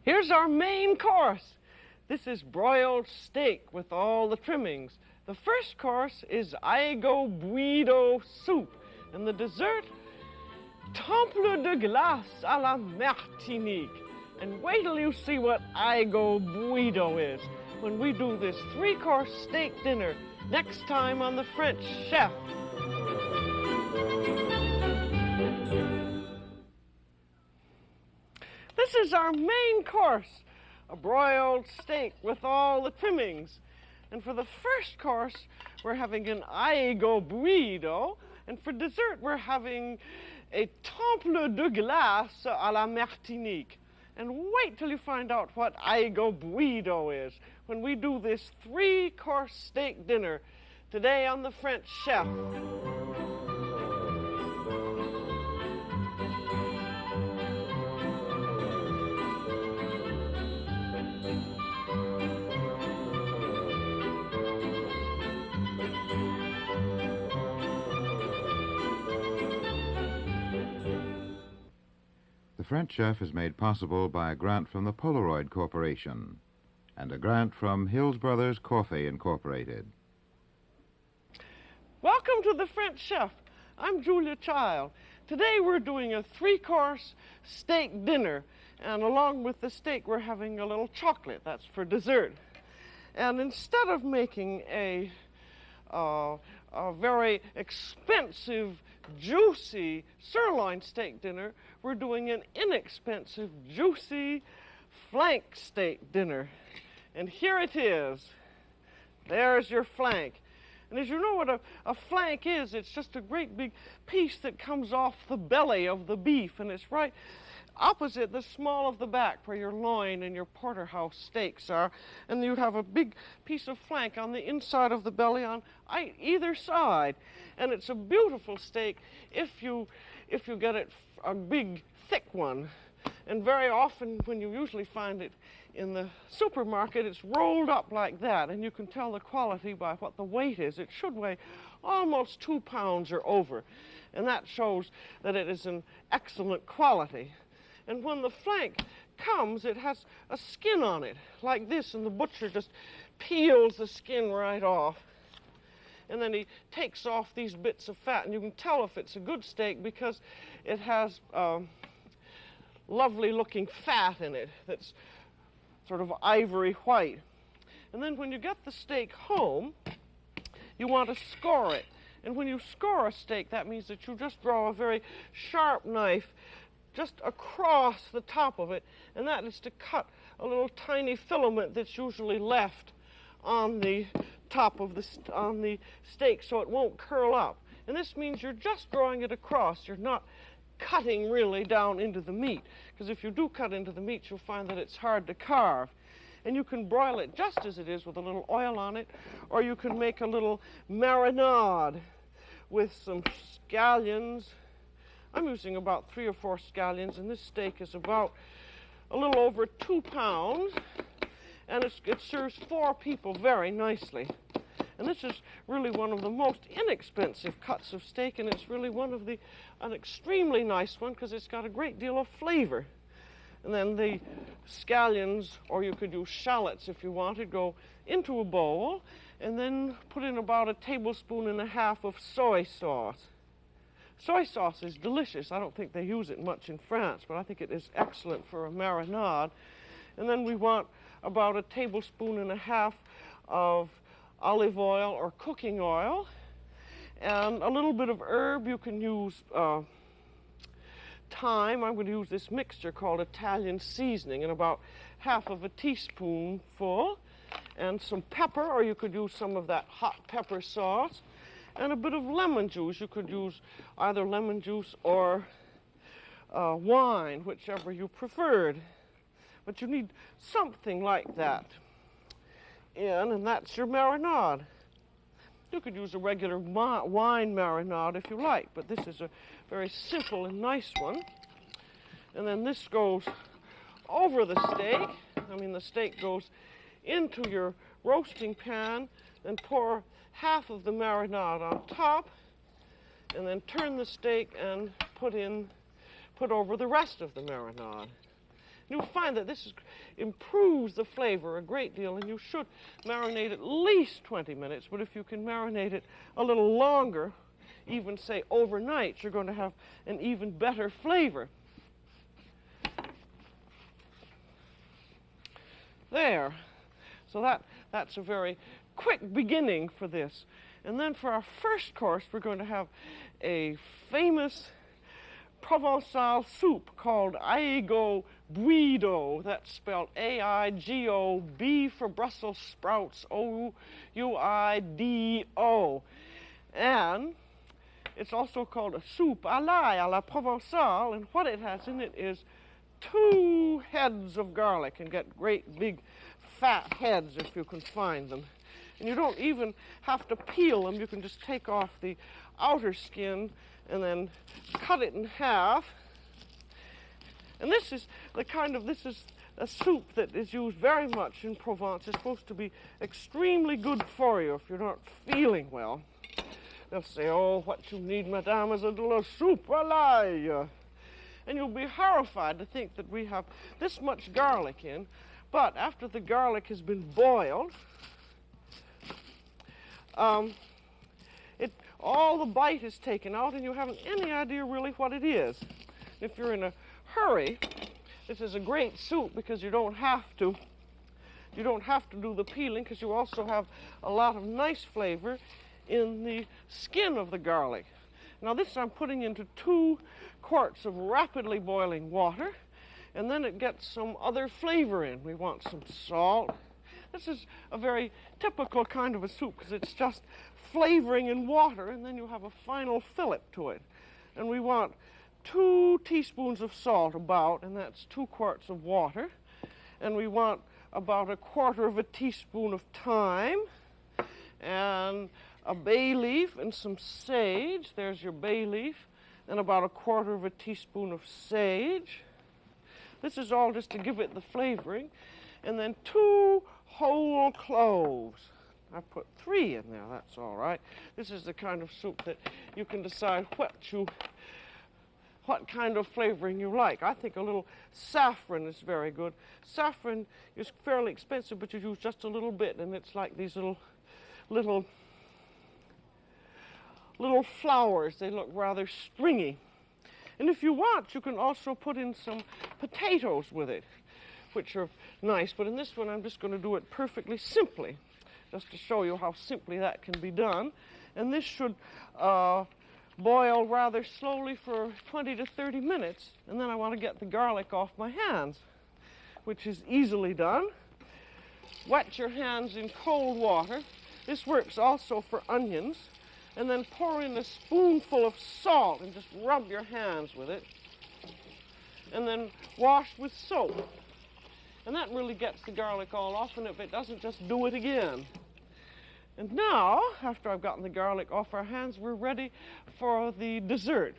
Here's our main course. This is broiled steak with all the trimmings. The first course is Aigo Bouido soup. And the dessert, temple de glace à la Martinique. And wait till you see what Aigo Bouido is when we do this three-course steak dinner next time on The French Chef. This is our main course, a broiled steak with all the trimmings. And for the first course, we're having an Aigo Bouido, and for dessert, we're having a temple de glace à la Martinique. And wait till you find out what Aigo Bouido is when we do this three-course steak dinner today on The French Chef. The French Chef is made possible by a grant from the Polaroid Corporation and a grant from Hills Brothers Coffee Incorporated. Welcome to The French Chef. I'm Julia Child. Today we're doing a three-course steak dinner, and along with the steak we're having a little chocolate. That's for dessert. And instead of making a very expensive, juicy sirloin steak dinner, we're doing an inexpensive, juicy flank steak dinner. And here it is. There's your flank. And as you know what a flank is, it's just a great big piece that comes off the belly of the beef, and it's right opposite the small of the back where your loin and your porterhouse steaks are. And you have a big piece of flank on the inside of the belly on either side. And it's a beautiful steak if you get it a big, thick one. And very often when you usually find it in the supermarket, it's rolled up like that, and you can tell the quality by what the weight is. It should weigh almost 2 pounds or over, and that shows that it is an excellent quality. And when the flank comes, it has a skin on it, like this, and the butcher just peels the skin right off. And then he takes off these bits of fat, and you can tell if it's a good steak because it has lovely-looking fat in it that's sort of ivory white. And then when you get the steak home, you want to score it. And when you score a steak, that means that you just draw a very sharp knife just across the top of it, and that is to cut a little tiny filament that's usually left on the top of the steak so it won't curl up. And this means you're just drawing it across. You're not cutting really down into the meat, because if you do cut into the meat, you'll find that it's hard to carve. And you can broil it just as it is with a little oil on it, or you can make a little marinade with some scallions. I'm using about 3 or 4 scallions, and this steak is about a little over 2 pounds, and it serves 4 people very nicely. And this is really one of the most inexpensive cuts of steak, and it's really an extremely nice one because it's got a great deal of flavor. And then the scallions, or you could use shallots if you wanted, go into a bowl, and then put in about 1.5 tablespoons of soy sauce. Soy sauce is delicious. I don't think they use it much in France, but I think it is excellent for a marinade. And then we want about 1.5 tablespoons of olive oil or cooking oil, and a little bit of herb. You can use thyme. I'm going to use this mixture called Italian seasoning, and about 1/2 teaspoonful, and some pepper, or you could use some of that hot pepper sauce, and a bit of lemon juice. You could use either lemon juice or wine, whichever you preferred. But you need something like that in, and that's your marinade. You could use a regular wine marinade if you like, but this is a very simple and nice one. And then this goes over the steak. The steak goes into your roasting pan, and pour 1/2 of the marinade on top, and then turn the steak and put over the rest of the marinade. You'll find that improves the flavor a great deal, and you should marinate at least 20 minutes, but if you can marinate it a little longer, even say overnight, you're going to have an even better flavor. There. So that's a very quick beginning for this. And then for our first course, we're going to have a famous Provençal soup called Aigo Bouido. That's spelled A-I-G-O, B for Brussels sprouts, O-U-I-D-O. And it's also called a soup à l'ail à la Provençale, and what it has in it is 2 heads of garlic, and get great big fat heads if you can find them. And you don't even have to peel them. You can just take off the outer skin and then cut it in half. And this is a soup that is used very much in Provence. It's supposed to be extremely good for you if you're not feeling well. They'll say, oh, what you need, madame, is a little soup à l'ail. And you'll be horrified to think that we have this much garlic in. But after the garlic has been boiled, all the bite is taken out, and you haven't any idea really what it is. If you're in a hurry, this is a great soup because you don't have to do the peeling, because you also have a lot of nice flavor in the skin of the garlic. Now this I'm putting into 2 quarts of rapidly boiling water, and then it gets some other flavor in. We want some salt. This is a very typical kind of a soup because it's just flavoring in water, and then you have a final fillip to it. And we want 2 teaspoons of salt about, and that's 2 quarts of water. And we want about 1/4 of a teaspoon of thyme, and a bay leaf and some sage. There's your bay leaf, and about 1/4 of a teaspoon of sage. This is all just to give it the flavoring. And then 2 whole cloves. I put 3 in there, that's all right. This is the kind of soup that you can decide what kind of flavoring you like. I think a little saffron is very good. Saffron is fairly expensive, but you use just a little bit, and it's like these little flowers. They look rather stringy. And if you want, you can also put in some potatoes with it, which are nice. But in this one, I'm just going to do it perfectly simply, just to show you how simply that can be done. And this should boil rather slowly for 20 to 30 minutes. And then I want to get the garlic off my hands, which is easily done. Wet your hands in cold water. This works also for onions. And then pour in a spoonful of salt and just rub your hands with it. And then wash with soap. And that really gets the garlic all off, and if it doesn't, just do it again. And now, after I've gotten the garlic off our hands, we're ready for the dessert.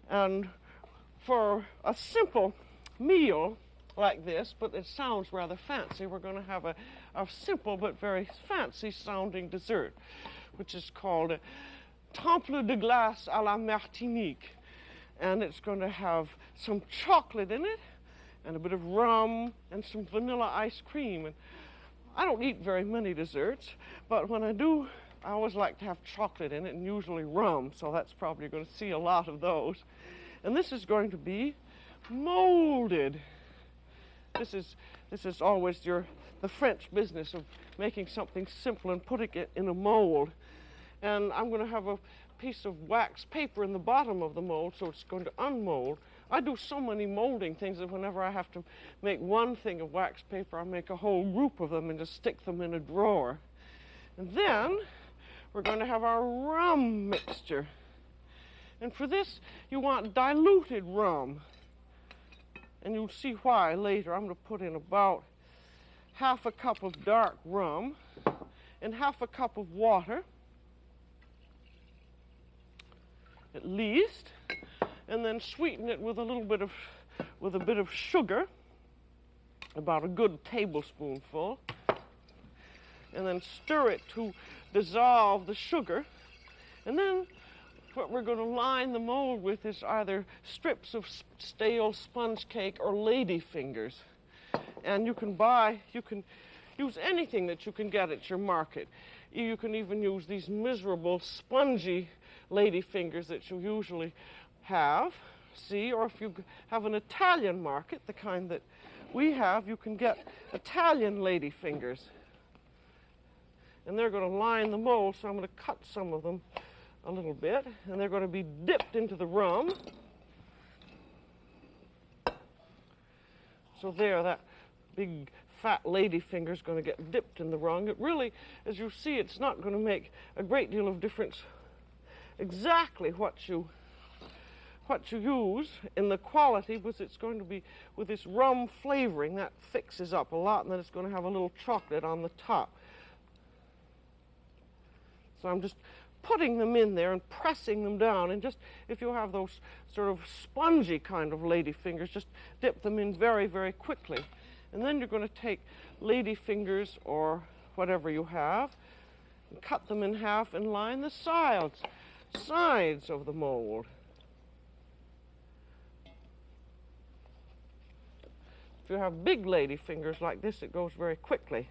And for a simple meal like this, but it sounds rather fancy, we're going to have a simple but very fancy-sounding dessert, which is called a temple de glace à la Martinique. And it's going to have some chocolate in it, and a bit of rum, and some vanilla ice cream. And I don't eat very many desserts, but when I do, I always like to have chocolate in it, and usually rum, so that's probably you're going to see a lot of those. And this is going to be molded. This is always the French business of making something simple and putting it in a mold. And I'm going to have a piece of wax paper in the bottom of the mold, so it's going to unmold. I do so many molding things that whenever I have to make one thing of wax paper, I make a whole group of them and just stick them in a drawer. And then we're going to have our rum mixture. And for this, you want diluted rum. And you'll see why later. I'm going to put in about 1/2 cup of dark rum and 1/2 cup of water, at least, and then sweeten it with a bit of sugar, about a good tablespoonful, and then stir it to dissolve the sugar. And then what we're going to line the mold with is either strips of stale sponge cake or lady fingers. And you can use anything that you can get at your market. You can even use these miserable spongy lady fingers that you usually have, see, or if you have an Italian market, the kind that we have, you can get Italian lady fingers. And they're going to line the mold, so I'm going to cut some of them a little bit, and they're going to be dipped into the rum. So there, that big fat lady finger is going to get dipped in the rum. It really, as you see, it's not going to make a great deal of difference exactly what you use in the quality, because it's going to be with this rum flavoring that fixes up a lot, and then it's going to have a little chocolate on the top. So I'm just putting them in there and pressing them down, and just, if you have those sort of spongy kind of lady fingers, just dip them in very, very quickly. And then you're going to take lady fingers or whatever you have and cut them in half and line the sides of the mold. If you have big lady fingers like this, it goes very quickly.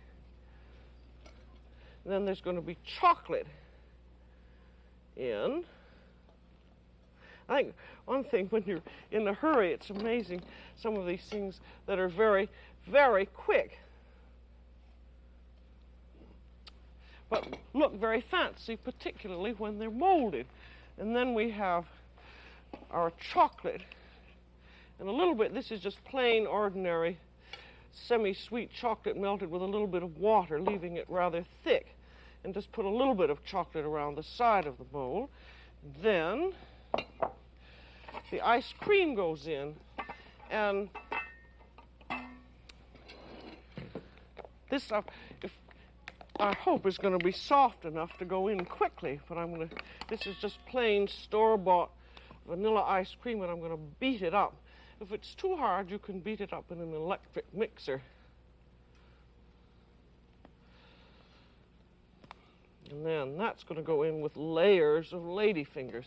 And then there's going to be chocolate in. I think one thing, when you're in a hurry, it's amazing, some of these things that are very, very quick, but look very fancy, particularly when they're molded. And then we have our chocolate. And a little bit, this is just plain, ordinary, semi-sweet chocolate melted with a little bit of water, leaving it rather thick. And just put a little bit of chocolate around the side of the mold. Then the ice cream goes in. And this, I hope, is going to be soft enough to go in quickly. But this is just plain store-bought vanilla ice cream, and I'm going to beat it up. If it's too hard, you can beat it up in an electric mixer. And then that's going to go in with layers of lady fingers.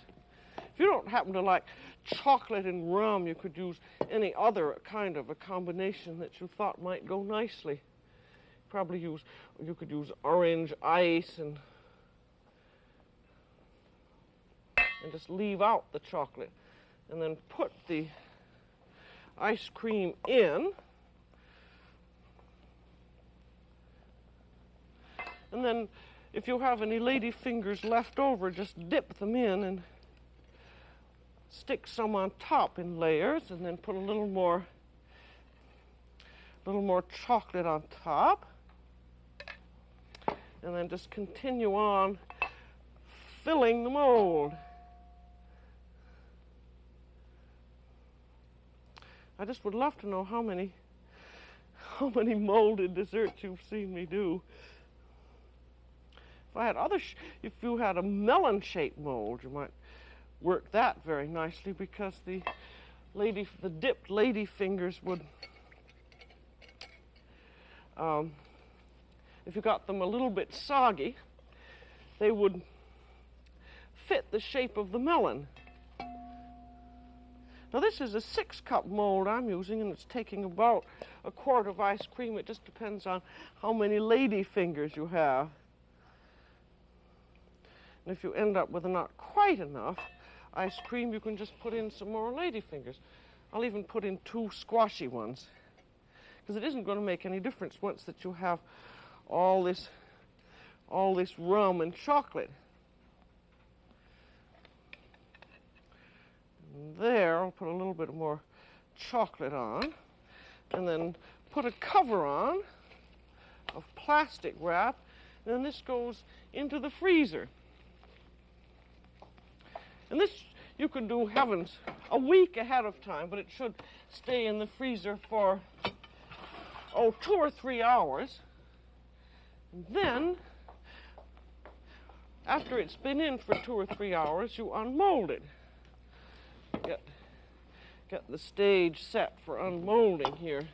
If you don't happen to like chocolate and rum, you could use any other kind of a combination that you thought might go nicely. You could use orange ice and just leave out the chocolate. And then put the ice cream in. And then if you have any lady fingers left over, just dip them in and stick some on top in layers, and then put a little more chocolate on top. And then just continue on filling the mold. I just would love to know how many molded desserts you've seen me do. If you had a melon-shaped mold, you might work that very nicely, because the dipped lady fingers would, if you got them a little bit soggy, they would fit the shape of the melon. Now this is a 6-cup mold I'm using, and it's taking about a quart of ice cream. It just depends on how many lady fingers you have. And if you end up with not quite enough ice cream, you can just put in some more lady fingers. I'll even put in 2 squashy ones, because it isn't going to make any difference once that you have all this rum and chocolate. And there, I'll put a little bit more chocolate on, and then put a cover on of plastic wrap, and then this goes into the freezer. And this you could do, heavens, a week ahead of time, but it should stay in the freezer for, 2 or 3 hours. And then, after it's been in for 2 or 3 hours, you unmold it. Get the stage set for unmolding here.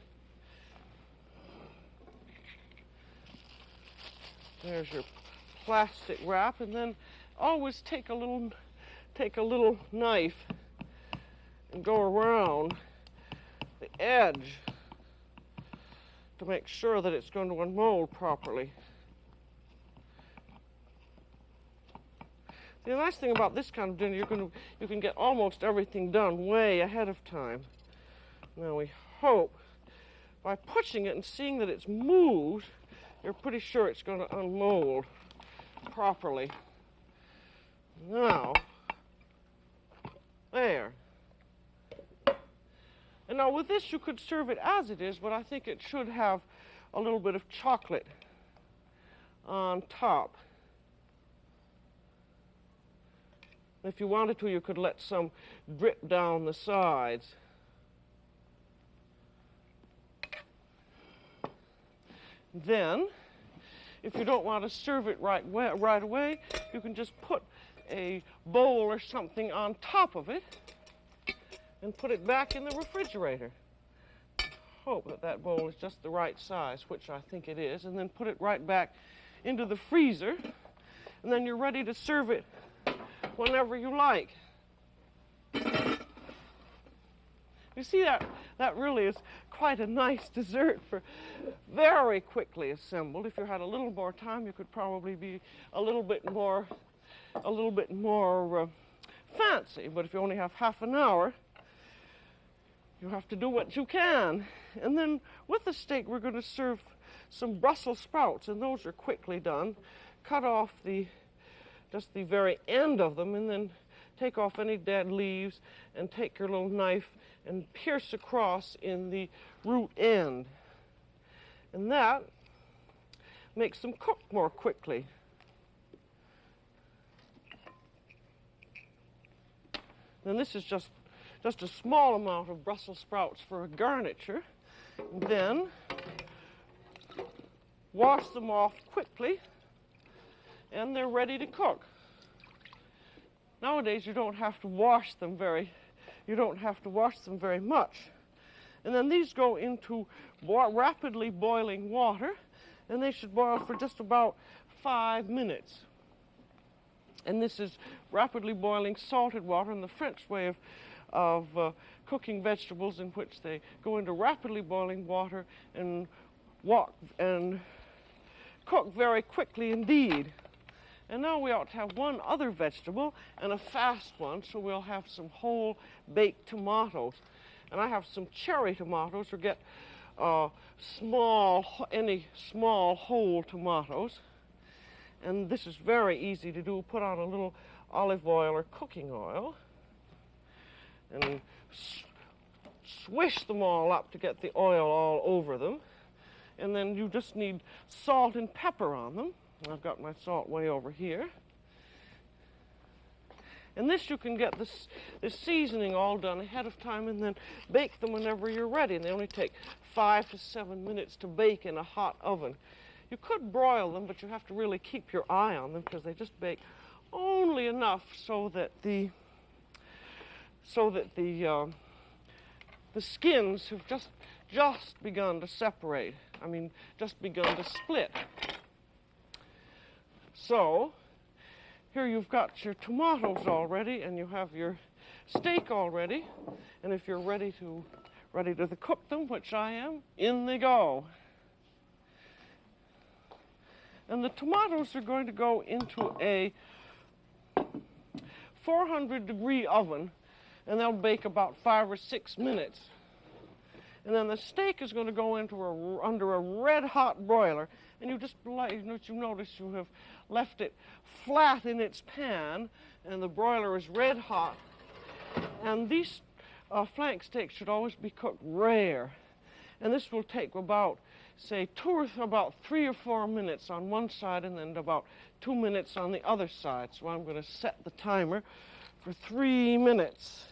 There's your plastic wrap, and then always take a little take a little knife and go around the edge to make sure that it's going to unmold properly. The nice thing about this kind of dinner, you can get almost everything done way ahead of time. Now we hope by pushing it and seeing that it's moved, you're pretty sure it's going to unmold properly. Now, there. And now with this you could serve it as it is, but I think it should have a little bit of chocolate on top. If you wanted to, you could let some drip down the sides. Then, if you don't want to serve it right away, you can just put a bowl or something on top of it and put it back in the refrigerator. Hope that that bowl is just the right size, which I think it is, and then put it right back into the freezer, and then you're ready to serve it whenever you like. You see, that really is quite a nice dessert for very quickly assembled. If you had a little more time, you could probably be a little bit more fancy. But if you only have half an hour, you have to do what you can. And then with the steak, we're going to serve some Brussels sprouts, and those are quickly done. Cut off just the very end of them, and then take off any dead leaves, and take your little knife and pierce across in the root end. And that makes them cook more quickly. And this is just a small amount of Brussels sprouts for a garniture. And then wash them off quickly, and they're ready to cook. Nowadays, you don't have to wash them very much. And then these go into rapidly boiling water, and they should boil for just about 5 minutes. And this is rapidly boiling salted water, and the French way of cooking vegetables, in which they go into rapidly boiling water and cook very quickly indeed. And now we ought to have one other vegetable, and a fast one, so we'll have some whole baked tomatoes. And I have some cherry tomatoes, or get any small whole tomatoes. And this is very easy to do. Put on a little olive oil or cooking oil, and swish them all up to get the oil all over them. And then you just need salt and pepper on them. I've got my salt way over here. And this, you can get this seasoning all done ahead of time, and then bake them whenever you're ready. And they only take 5 to 7 minutes to bake in a hot oven. You could broil them, but you have to really keep your eye on them, because they just bake only enough so that the skins have just begun to separate. I mean, just begun to split. So, here you've got your tomatoes all ready, and you have your steak all ready. And if you're ready to cook them, which I am, in they go. And the tomatoes are going to go into a 400-degree oven, and they'll bake about 5 or 6 minutes. And then the steak is going to go under a red-hot broiler, and you notice you have left it flat in its pan, and the broiler is red hot. And these flank steaks should always be cooked rare, and this will take about, say, 3 or 4 minutes on one side, and then about 2 minutes on the other side. So I'm going to set the timer for 3 minutes.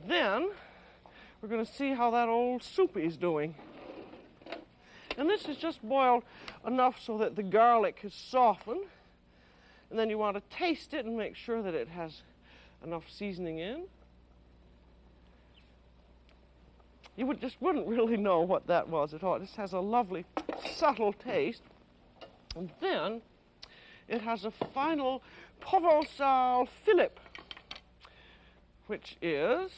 Then we're going to see how that old soupy's doing. And this is just boiled enough so that the garlic has softened. And then you want to taste it and make sure that it has enough seasoning in. You wouldn't really know what that was at all. It just has a lovely, subtle taste. And then, it has a final Provençal fillip, which is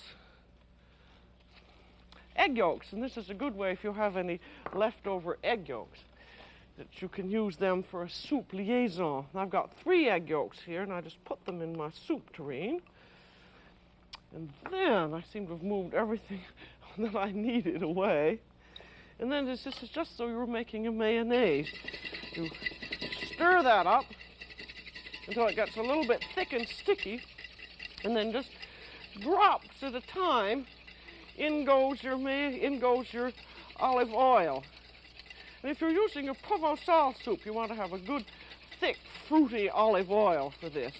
egg yolks. And this is a good way, if you have any leftover egg yolks, that you can use them for a soup liaison. I've got 3 egg yolks here, and I just put them in my soup tureen. And then I seem to have moved everything that I needed away. And then this is just so you're making a mayonnaise. You stir that up until it gets a little bit thick and sticky, and then just drops at a time, in goes your olive oil. And if you're using a Provençal soup, you want to have a good, thick, fruity olive oil for this.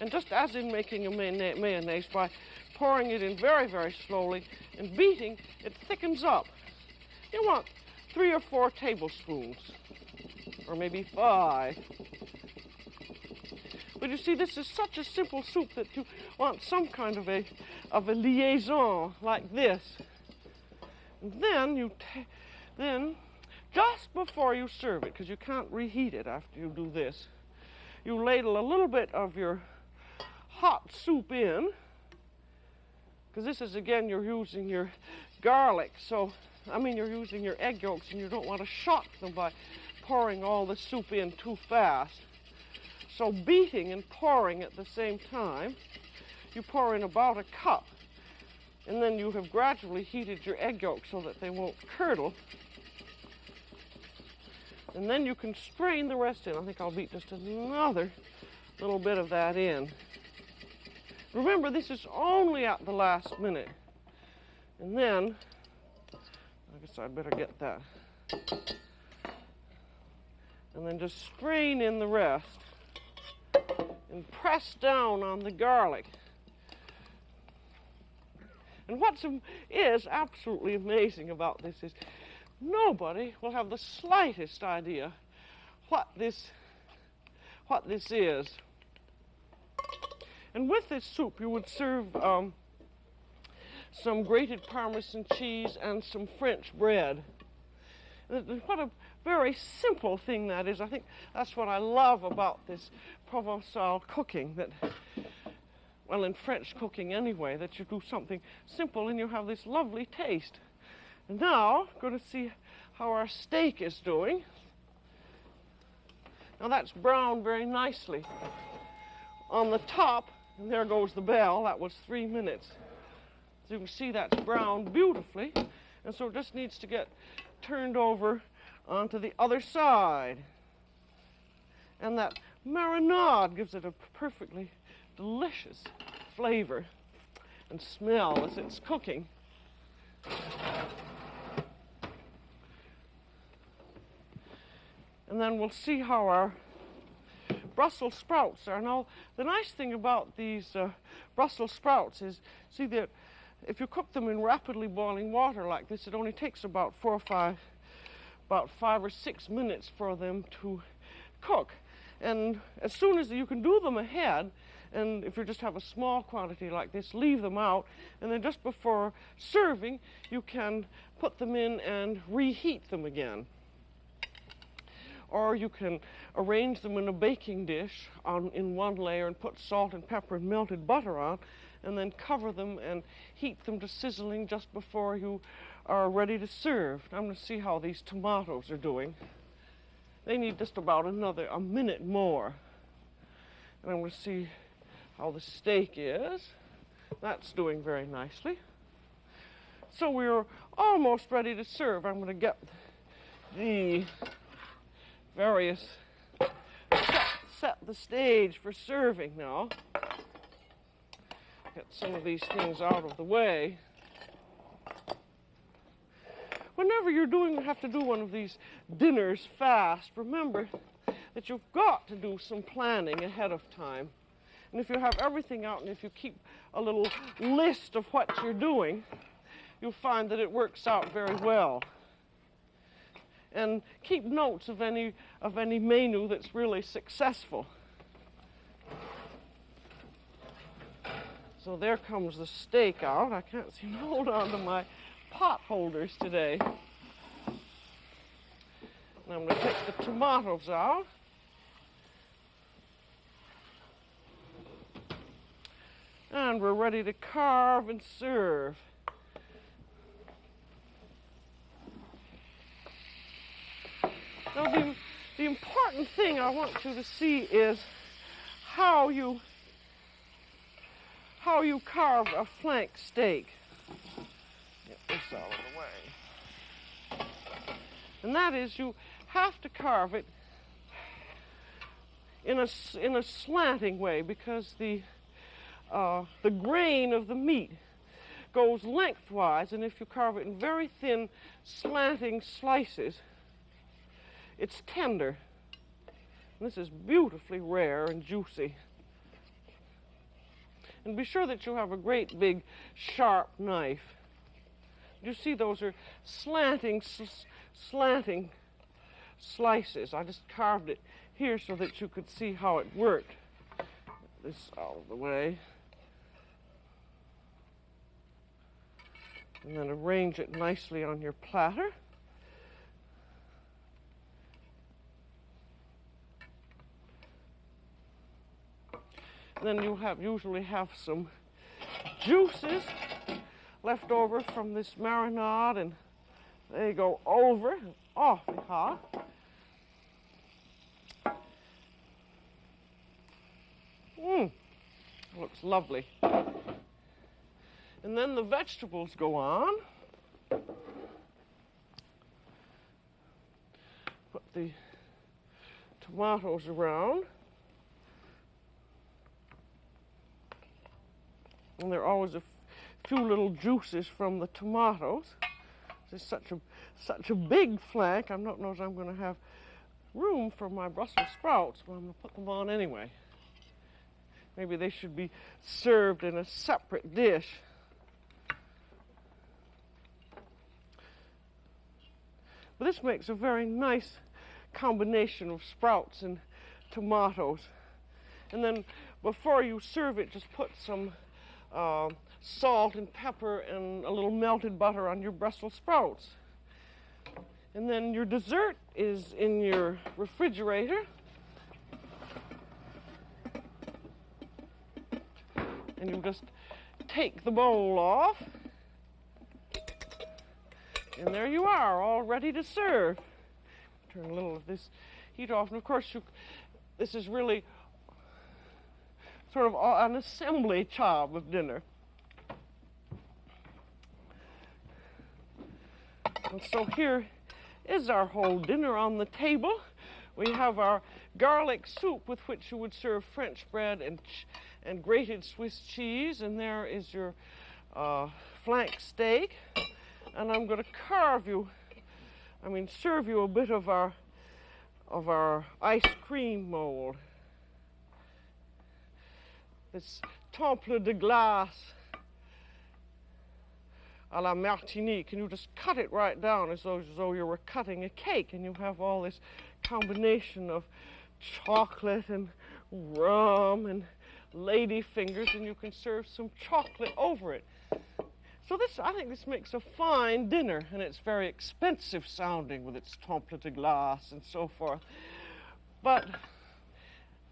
And just as in making a mayonnaise, by pouring it in very, very slowly and beating, it thickens up. You want 3 or 4 tablespoons, or maybe 5. But you see, this is such a simple soup that you want some kind of a liaison like this. And then then just before you serve it, because you can't reheat it after you do this, you ladle a little bit of your hot soup in, because this is, again, you're using your garlic, you're using your egg yolks, and you don't want to shock them by pouring all the soup in too fast. So beating and pouring at the same time, you pour in about a cup, and then you have gradually heated your egg yolks so that they won't curdle. And then you can strain the rest in. I think I'll beat just another little bit of that in. Remember, this is only at the last minute. And then, I guess I'd better get that. And then just strain in the rest. And press down on the garlic. And what is absolutely amazing about this is nobody will have the slightest idea what this is. And with this soup, you would serve some grated Parmesan cheese and some French bread. And what a very simple thing that is. I think that's what I love about this Provençal cooking, that, well, in French cooking anyway, that you do something simple and you have this lovely taste. And now, I'm going to see how our steak is doing. Now that's browned very nicely on the top, and there goes the bell. That was 3 minutes. So you can see that's browned beautifully, and so it just needs to get turned over onto the other side. And that marinade gives it a perfectly delicious flavor and smell as it's cooking. And then we'll see how our Brussels sprouts are. Now, the nice thing about these Brussels sprouts is, see that if you cook them in rapidly boiling water like this, it only takes about 5 or 6 minutes for them to cook. And as soon as you can do them ahead, and if you just have a small quantity like this, leave them out, and then just before serving, you can put them in and reheat them again. Or you can arrange them in a baking dish in one layer and put salt and pepper and melted butter on, and then cover them and heat them to sizzling just before you are ready to serve. I'm going to see how these tomatoes are doing. They need just about a minute more. And I'm going to see how the steak is. That's doing very nicely. So we're almost ready to serve. I'm going to get the various, set the stage for serving now. Get some of these things out of the way. Whenever you have to do one of these dinners fast, remember that you've got to do some planning ahead of time. And if you have everything out and if you keep a little list of what you're doing, you'll find that it works out very well. And keep notes of any menu that's really successful. So there comes the steak out. I can't seem to hold on to my pot holders today. And I'm going to take the tomatoes out. And we're ready to carve and serve. Now, the important thing I want you to see is how you carve a flank steak. Get this out of the way. And that is, you have to carve it in a slanting way, because the grain of the meat goes lengthwise, and if you carve it in very thin slanting slices, it's tender. And this is beautifully rare and juicy. And be sure that you have a great big sharp knife. You see, those are slanting slices. I just carved it here so that you could see how it worked. Get this out of the way. And then arrange it nicely on your platter. And then you usually have some juices left over from this marinade, and they go over, awfully hot. Looks lovely. And then the vegetables go on. Put the tomatoes around. And there are always a few little juices from the tomatoes. This is such a big flank. I don't know if I'm going to have room for my Brussels sprouts, but I'm going to put them on anyway. Maybe they should be served in a separate dish. But this makes a very nice combination of sprouts and tomatoes. And then before you serve it, just put some salt and pepper and a little melted butter on your Brussels sprouts. And then your dessert is in your refrigerator. And you just take the bowl off. And there you are, all ready to serve. Turn a little of this heat off. And of course, this is really sort of an assembly job of dinner. And so here is our whole dinner on the table. We have our garlic soup with which you would serve French bread and grated Swiss cheese, and there is your flank steak. And I'm going to serve you a bit of our ice cream mold. This temple de glace à la Martinique, and you just cut it right down as though you were cutting a cake, and you have all this combination of chocolate and rum and lady fingers, and you can serve some chocolate over it. So I think this makes a fine dinner, and it's very expensive sounding with its temple de glace and so forth. But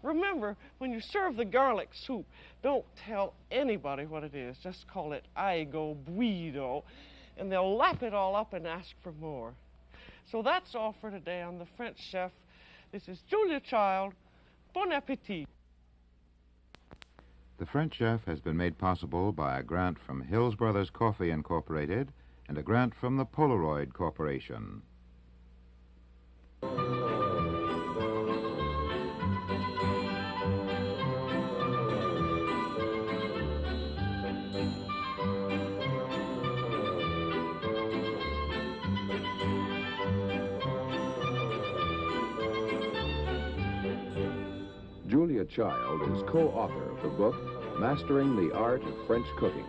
remember, when you serve the garlic soup, don't tell anybody what it is. Just call it Aigo Bouido, and they'll lap it all up and ask for more. So that's all for today on The French Chef. This is Julia Child. Bon appétit. The French Chef has been made possible by a grant from Hills Brothers Coffee Incorporated and a grant from the Polaroid Corporation. Julia Child is co-author of the book Mastering the Art of French Cooking.